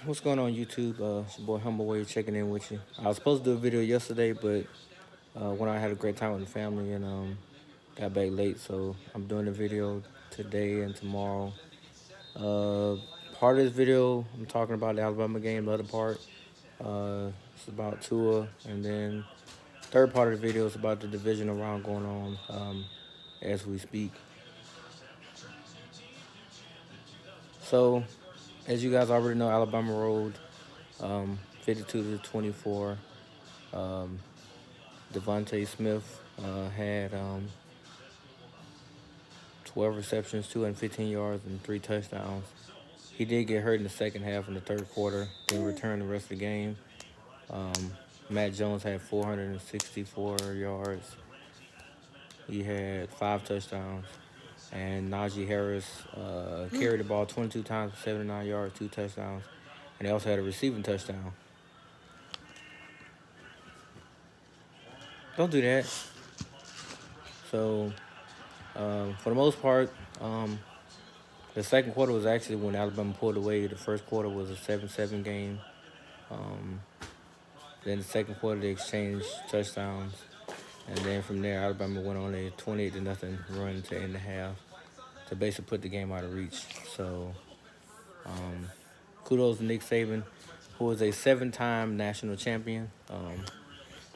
What's going on YouTube? It's your boy Humble Way checking in with you. I was supposed to do a video yesterday, but when I had a great time with the family and got back late, so I'm doing a video today and tomorrow. Uh, Part of this video, I'm talking about the Alabama game. The other part, it's about Tua, and then third part of the video is about the divisional round going on as we speak. So, as you guys already know, Alabama rolled 52 to 24. Um, Devontae Smith had 12 receptions, 215 yards, and 3 touchdowns. He did get hurt in the second half in the third quarter, then returned the rest of the game. Um, Matt Jones had 464 yards. He had 5 touchdowns. And Najee Harris carried the ball 22 times for 79 yards, 2 touchdowns. And they also had a receiving touchdown. Don't do that. So, for the most part, the second quarter was actually when Alabama pulled away. The first quarter was a 7-7 game. Then the second quarter they exchanged touchdowns, and then from there Alabama went on a 28-0 run to end the half to basically put the game out of reach. So kudos to Nick Saban, who is a 7-time national champion.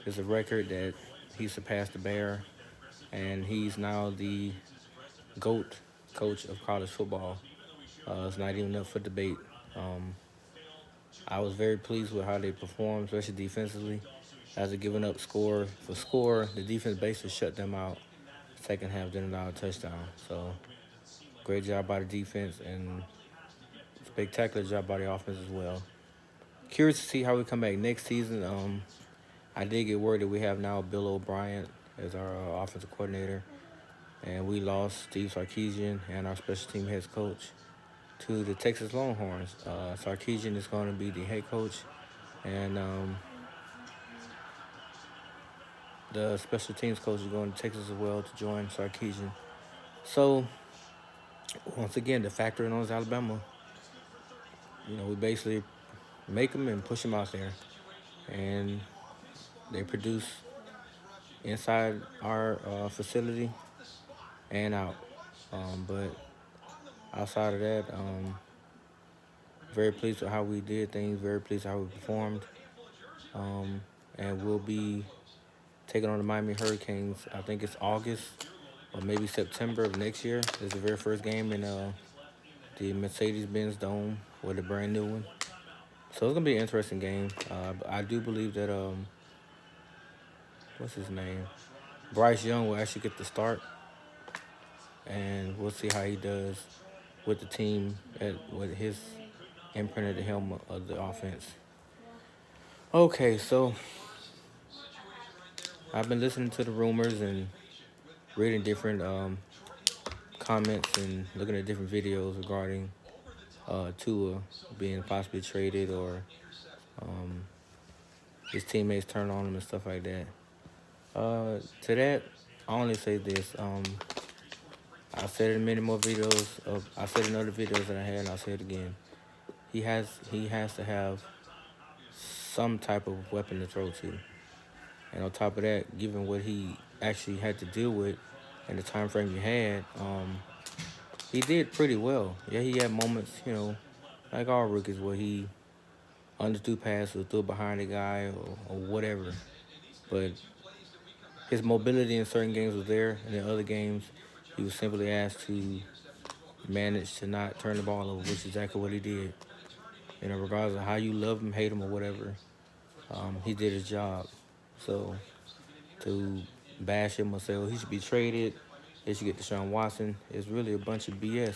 It's a record that he surpassed the Bear, and he's now the GOAT coach of college football. It's not even up for debate. I was very pleased with how they performed, especially defensively. After giving up score for score, the defense basically shut them out. Second half didn't allow a touchdown. So great job by the defense and spectacular job by the offense as well. Curious to see how we come back next season. I did get word that we have now Bill O'Brien as our offensive coordinator, and we lost Steve Sarkisian and our special team head coach to the Texas Longhorns. Sarkisian is going to be the head coach, and the special teams coach is going to Texas as well to join Sarkisian. So, once again, the factor in is Alabama. We basically make them and push them out there, and they produce inside our facility and out. But outside of that, very pleased with how we did things, very pleased with how we performed. And we'll be taking on the Miami Hurricanes. I think it's August or maybe September of next year. It's the very first game in the Mercedes-Benz Dome, with a brand new one. So it's gonna be an interesting game. I do believe that what's his name, Bryce Young will actually get the start, and we'll see how he does with the team with his imprint at the helm of the offense. Okay, so I've been listening to the rumors and reading different comments and looking at different videos regarding Tua being possibly traded, or his teammates turn on him and stuff like that. To that, I only say this. I said it in many more videos. I said in other videos that I had, and I'll say it again. He has to have some type of weapon to throw to. And on top of that, given what he actually had to deal with and the time frame he had, he did pretty well. Yeah, he had moments, like all rookies, where he underthrew pass or threw behind a guy or whatever. But his mobility in certain games was there, and in other games, he was simply asked to manage to not turn the ball over, which is exactly what he did. Regardless of how you love him, hate him, or whatever, he did his job. So to bash him or say, he should be traded, they should get Deshaun Watson, is really a bunch of BS.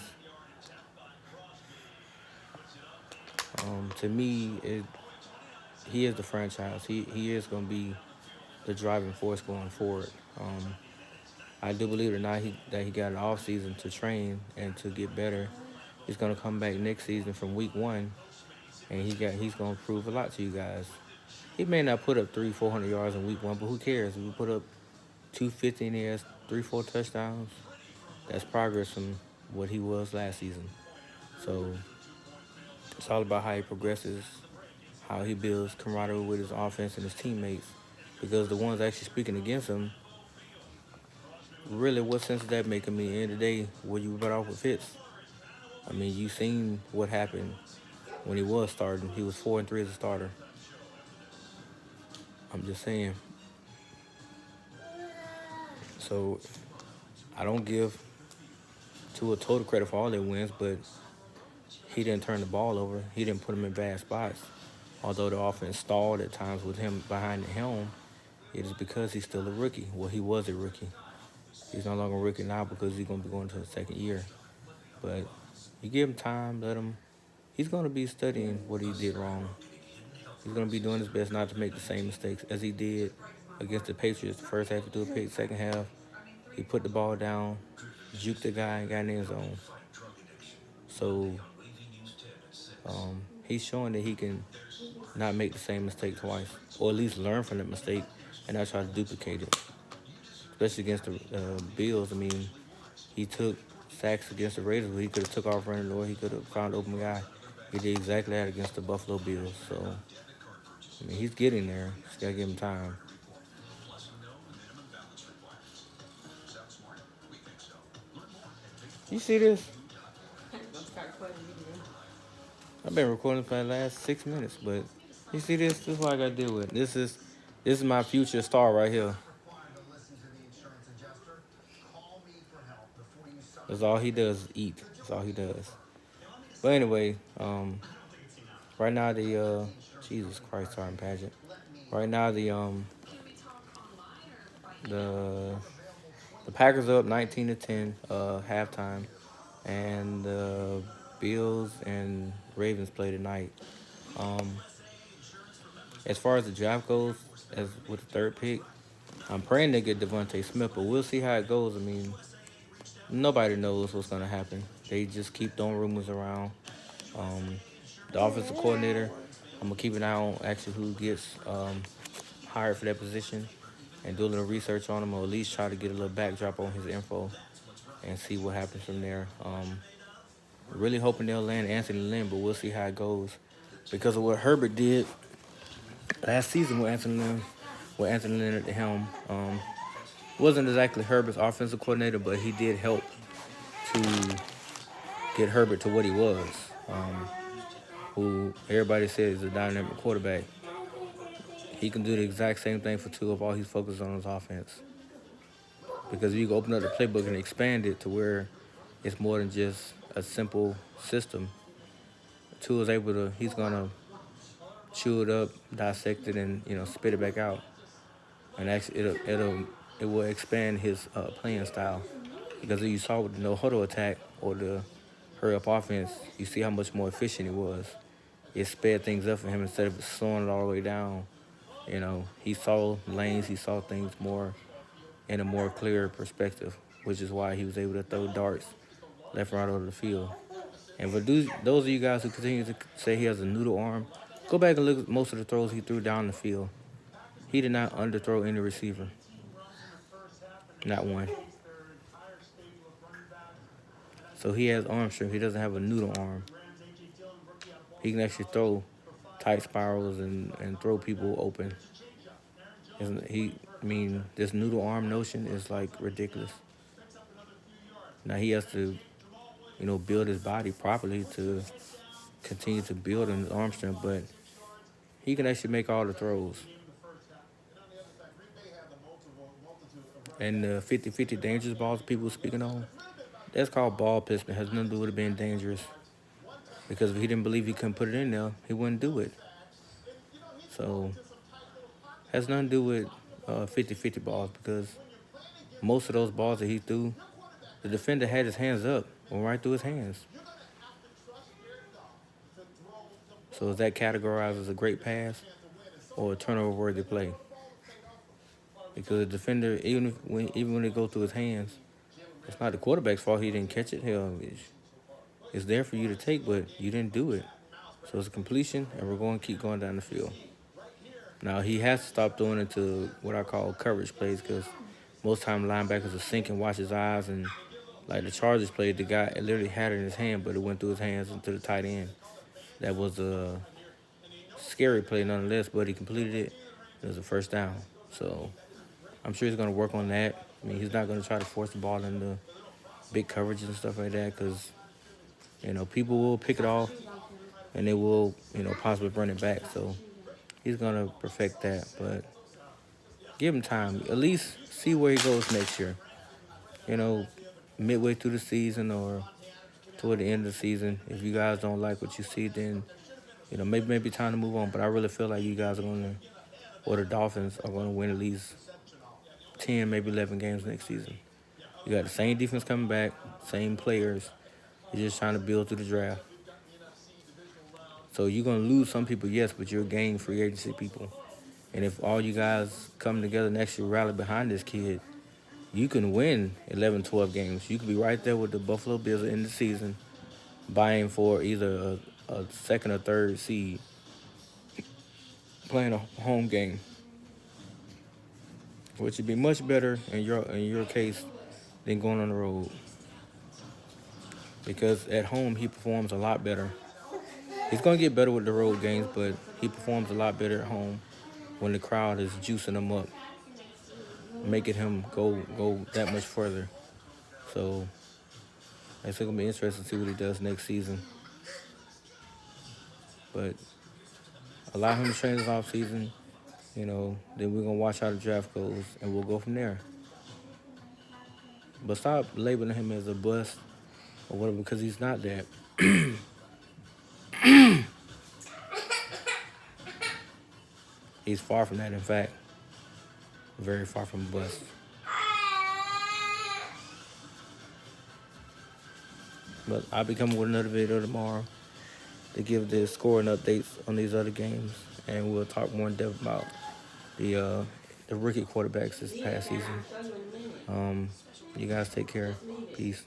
To me, he is the franchise. He is going to be the driving force going forward. I do believe it or not that he got an off season to train and to get better. He's going to come back next season from week 1, and he's going to prove a lot to you guys. He may not put up 300-400 yards in week 1, but who cares? If he put up 250 and he has 3-4 touchdowns, that's progress from what he was last season. So It's all about how he progresses, how he builds camaraderie with his offense and his teammates. Because the ones actually speaking against him, really, what sense does that make? I mean, at the end of the day, were you better off with Fitz? I mean, you seen what happened when he was starting. He was 4-3 as a starter. I'm just saying. So I don't give Tua total credit for all their wins, but he didn't turn the ball over. He didn't put him in bad spots. Although the offense stalled at times with him behind the helm, it is because he's still a rookie. Well, he was a rookie. He's no longer a rookie now because he's going to be going to the second year. But you give him time, let him. He's going to be studying what he did wrong. He's going to be doing his best not to make the same mistakes as he did against the Patriots. The first half, he threw a pick. Second half, he put the ball down, juked the guy, and got in the end zone. So he's showing that he can not make the same mistake twice, or at least learn from that mistake and not try to duplicate it. Especially against the Bills. I mean, he took sacks against the Raiders, but he could have took off running, or he could have found an open guy. He did exactly that against the Buffalo Bills. So, I mean, he's getting there. Just got to give him time. You see this? I've been recording for the last 6 minutes, but you see this? This is what I got to deal with. This is my future star right here. That's all he does is eat. That's all he does. But anyway, right now Jesus Christ, Sergeant Pageant. Right now the Packers are up 19-10 halftime, and the Bills and Ravens play tonight. As far as the draft goes, as with the third pick, I'm praying they get Devontae Smith, but we'll see how it goes. I mean, nobody knows what's gonna happen. They just keep throwing rumors around. The offensive coordinator, I'm gonna keep an eye on actually who gets hired for that position and do a little research on him, or at least try to get a little backdrop on his info and see what happens from there. Really hoping they'll land Anthony Lynn, but we'll see how it goes because of what Herbert did last season with Anthony Lynn at the helm. Wasn't exactly Herbert's offensive coordinator, but he did help to get Herbert to what he was, who everybody says is a dynamic quarterback. He can do the exact same thing for Tua if all he's focused on his offense. Because you can open up the playbook and expand it to where it's more than just a simple system. Tua's he's gonna chew it up, dissect it, and spit it back out. And actually, it will expand his playing style. Because you saw with the no huddle attack or the hurry up offense, you see how much more efficient it was. It sped things up for him instead of slowing it all the way down. He saw lanes, he saw things more in a more clear perspective, which is why he was able to throw darts left and right over the field. And for those of you guys who continue to say he has a noodle arm, go back and look at most of the throws he threw down the field. He did not underthrow any receiver. Not one. So he has arm strength. He doesn't have a noodle arm. He can actually throw tight spirals and throw people open. This noodle arm notion is like ridiculous. Now he has to, build his body properly to continue to build on his arm strength, but he can actually make all the throws. And the 50-50 dangerous balls people speaking on, that's called ball placement. Has nothing to do with it being dangerous. Because if he didn't believe he couldn't put it in there, he wouldn't do it. So, has nothing to do with 50-50 balls, because most of those balls that he threw, the defender had his hands up, went right through his hands. So is that categorized as a great pass or a turnover-worthy play? Because the defender, even when it goes through his hands, it's not the quarterback's fault he didn't catch it. Hell, it's there for you to take, but you didn't do it. So it's a completion, and we're going to keep going down the field. Now, he has to stop throwing into what I call coverage plays, because most time linebackers will sink and watch his eyes, and like the Chargers played, the guy literally had it in his hand, but it went through his hands into the tight end. that was a scary play nonetheless, but he completed it. It was a first down. So I'm sure he's going to work on that. I mean, he's not going to try to force the ball into big coverages and stuff like that because, people will pick it off and they will, possibly run it back. So he's going to perfect that. But give him time. At least see where he goes next year. You know, midway through the season or toward the end of the season. If you guys don't like what you see, then, maybe time to move on. But I really feel like you guys are going to, or the Dolphins are going to win at least 10, maybe 11 games next season. You got the same defense coming back, same players. You're just trying to build through the draft. So you're going to lose some people, yes, but you'll gain free agency people. And if all you guys come together next year, rally behind this kid, you can win 11, 12 games. You could be right there with the Buffalo Bills in the season, buying for either a second or third seed, playing a home game, which would be much better in your case than going on the road. Because at home he performs a lot better. He's gonna get better with the road games, but he performs a lot better at home when the crowd is juicing him up, making him go that much further. So it's gonna be interesting to see what he does next season. But allow him to train this off season, then we're gonna watch how the draft goes and we'll go from there. But stop labeling him as a bust or whatever because he's not that. He's far from that, in fact. Very far from a bust. But I'll be coming with another video tomorrow to give the scoring updates on these other games, and we'll talk more in depth about the rookie quarterbacks this past season. You guys take care. Peace.